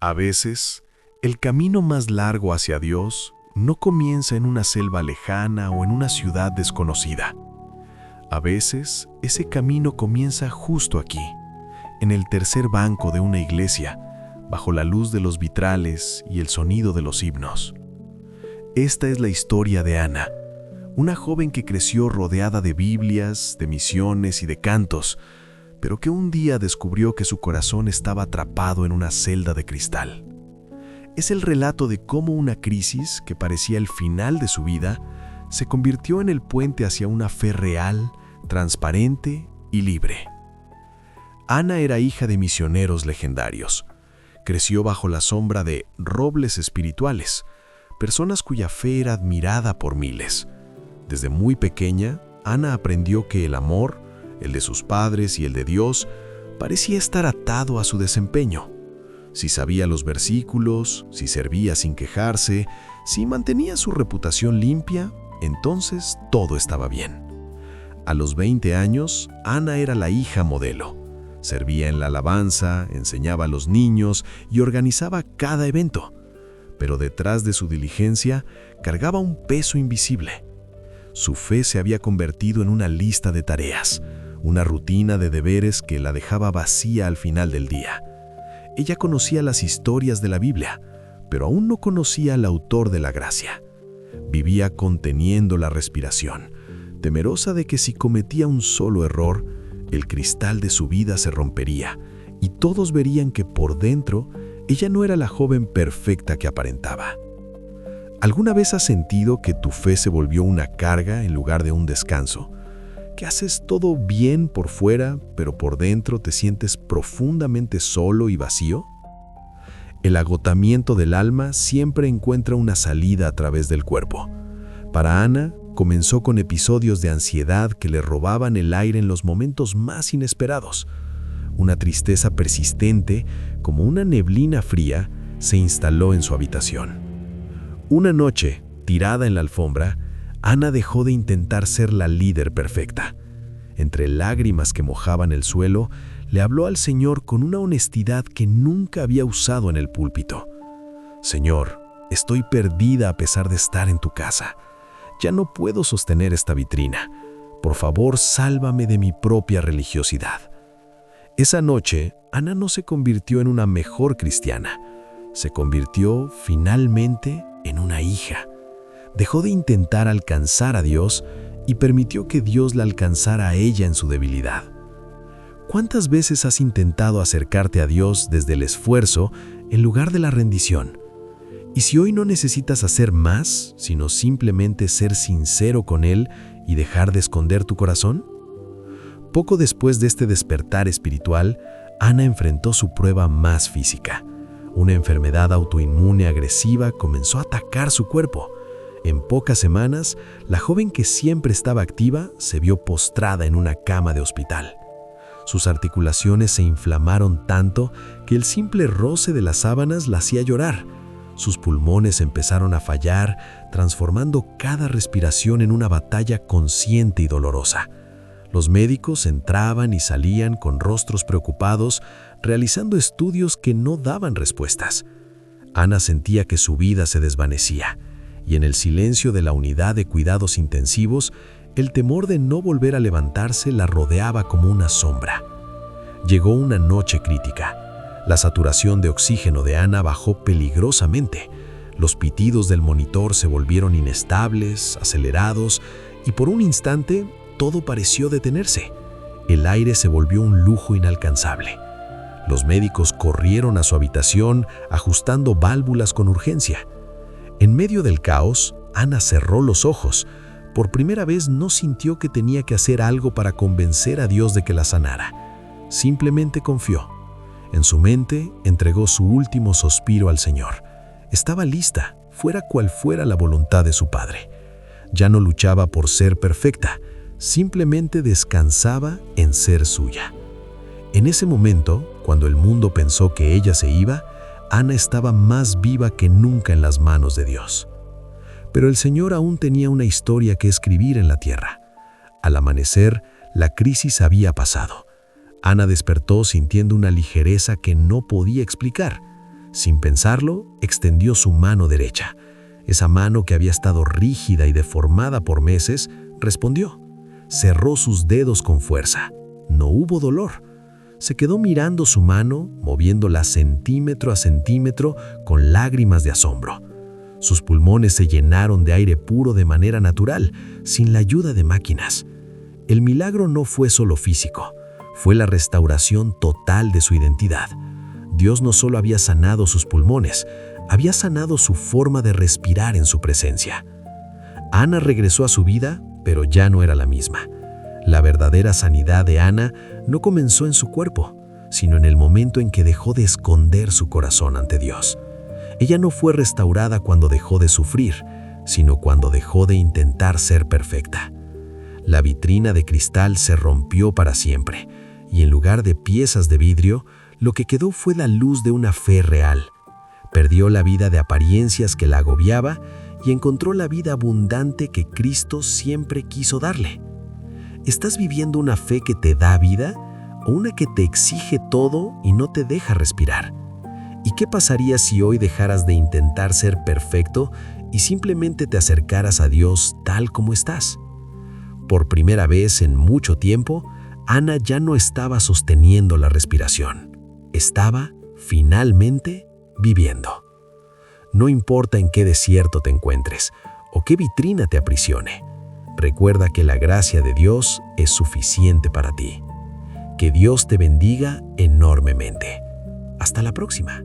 A veces, el camino más largo hacia Dios no comienza en una selva lejana o en una ciudad desconocida. A veces, ese camino comienza justo aquí, en el tercer banco de una iglesia, bajo la luz de los vitrales y el sonido de los himnos. Esta es la historia de Ana, una joven que creció rodeada de Biblias, de misiones y de cantos, pero que un día descubrió que su corazón estaba atrapado en una celda de cristal. Es el relato de cómo una crisis que parecía el final de su vida se convirtió en el puente hacia una fe real, transparente y libre. Ana era hija de misioneros legendarios. Creció bajo la sombra de robles espirituales, personas cuya fe era admirada por miles. Desde muy pequeña, Ana aprendió que el amor, el de sus padres y el de Dios, parecía estar atado a su desempeño. Si sabía los versículos, si servía sin quejarse, si mantenía su reputación limpia, entonces todo estaba bien. A los 20 años, Ana era la hija modelo. Servía en la alabanza, enseñaba a los niños y organizaba cada evento. Pero detrás de su diligencia cargaba un peso invisible. Su fe se había convertido en una lista de tareas, una rutina de deberes que la dejaba vacía al final del día. Ella conocía las historias de la Biblia, pero aún no conocía al autor de la gracia. Vivía conteniendo la respiración, temerosa de que si cometía un solo error, el cristal de su vida se rompería y todos verían que por dentro ella no era la joven perfecta que aparentaba. ¿Alguna vez has sentido que tu fe se volvió una carga en lugar de un descanso? ¿Que haces todo bien por fuera, pero por dentro te sientes profundamente solo y vacío? El agotamiento del alma siempre encuentra una salida a través del cuerpo. Para Ana, comenzó con episodios de ansiedad que le robaban el aire en los momentos más inesperados. Una tristeza persistente, como una neblina fría, se instaló en su habitación. Una noche, tirada en la alfombra, Ana dejó de intentar ser la líder perfecta. Entre lágrimas que mojaban el suelo, le habló al Señor con una honestidad que nunca había usado en el púlpito. «Señor, estoy perdida a pesar de estar en tu casa. Ya no puedo sostener esta vitrina. Por favor, sálvame de mi propia religiosidad». Esa noche, Ana no se convirtió en una mejor cristiana. Se convirtió, finalmente, en una hija. Dejó de intentar alcanzar a Dios y permitió que Dios la alcanzara a ella en su debilidad. ¿Cuántas veces has intentado acercarte a Dios desde el esfuerzo en lugar de la rendición? ¿Y si hoy no necesitas hacer más, sino simplemente ser sincero con Él y dejar de esconder tu corazón? Poco después de este despertar espiritual, Ana enfrentó su prueba más física. Una enfermedad autoinmune agresiva comenzó a atacar su cuerpo. En pocas semanas, la joven que siempre estaba activa se vio postrada en una cama de hospital. Sus articulaciones se inflamaron tanto que el simple roce de las sábanas la hacía llorar. Sus pulmones empezaron a fallar, transformando cada respiración en una batalla consciente y dolorosa. Los médicos entraban y salían con rostros preocupados, realizando estudios que no daban respuestas. Ana sentía que su vida se desvanecía. Y en el silencio de la unidad de cuidados intensivos, el temor de no volver a levantarse la rodeaba como una sombra. Llegó una noche crítica. La saturación de oxígeno de Ana bajó peligrosamente. Los pitidos del monitor se volvieron inestables, acelerados, y por un instante todo pareció detenerse. El aire se volvió un lujo inalcanzable. Los médicos corrieron a su habitación, ajustando válvulas con urgencia. En medio del caos, Ana cerró los ojos. Por primera vez no sintió que tenía que hacer algo para convencer a Dios de que la sanara. Simplemente confió. En su mente, entregó su último suspiro al Señor. Estaba lista, fuera cual fuera la voluntad de su Padre. Ya no luchaba por ser perfecta, simplemente descansaba en ser suya. En ese momento, cuando el mundo pensó que ella se iba, Ana estaba más viva que nunca en las manos de Dios. Pero el Señor aún tenía una historia que escribir en la tierra. Al amanecer, la crisis había pasado. Ana despertó sintiendo una ligereza que no podía explicar. Sin pensarlo, extendió su mano derecha. Esa mano que había estado rígida y deformada por meses, respondió. Cerró sus dedos con fuerza. No hubo dolor. Se quedó mirando su mano, moviéndola centímetro a centímetro con lágrimas de asombro. Sus pulmones se llenaron de aire puro de manera natural, sin la ayuda de máquinas. El milagro no fue solo físico, fue la restauración total de su identidad. Dios no solo había sanado sus pulmones, había sanado su forma de respirar en su presencia. Ana regresó a su vida, pero ya no era la misma. La verdadera sanidad de Ana no comenzó en su cuerpo, sino en el momento en que dejó de esconder su corazón ante Dios. Ella no fue restaurada cuando dejó de sufrir, sino cuando dejó de intentar ser perfecta. La vitrina de cristal se rompió para siempre, y en lugar de piezas de vidrio, lo que quedó fue la luz de una fe real. Perdió la vida de apariencias que la agobiaba y encontró la vida abundante que Cristo siempre quiso darle. ¿Estás viviendo una fe que te da vida o una que te exige todo y no te deja respirar? ¿Y qué pasaría si hoy dejaras de intentar ser perfecto y simplemente te acercaras a Dios tal como estás? Por primera vez en mucho tiempo, Ana ya no estaba sosteniendo la respiración. Estaba, finalmente, viviendo. No importa en qué desierto te encuentres o qué vitrina te aprisione, recuerda que la gracia de Dios es suficiente para ti. Que Dios te bendiga enormemente. Hasta la próxima.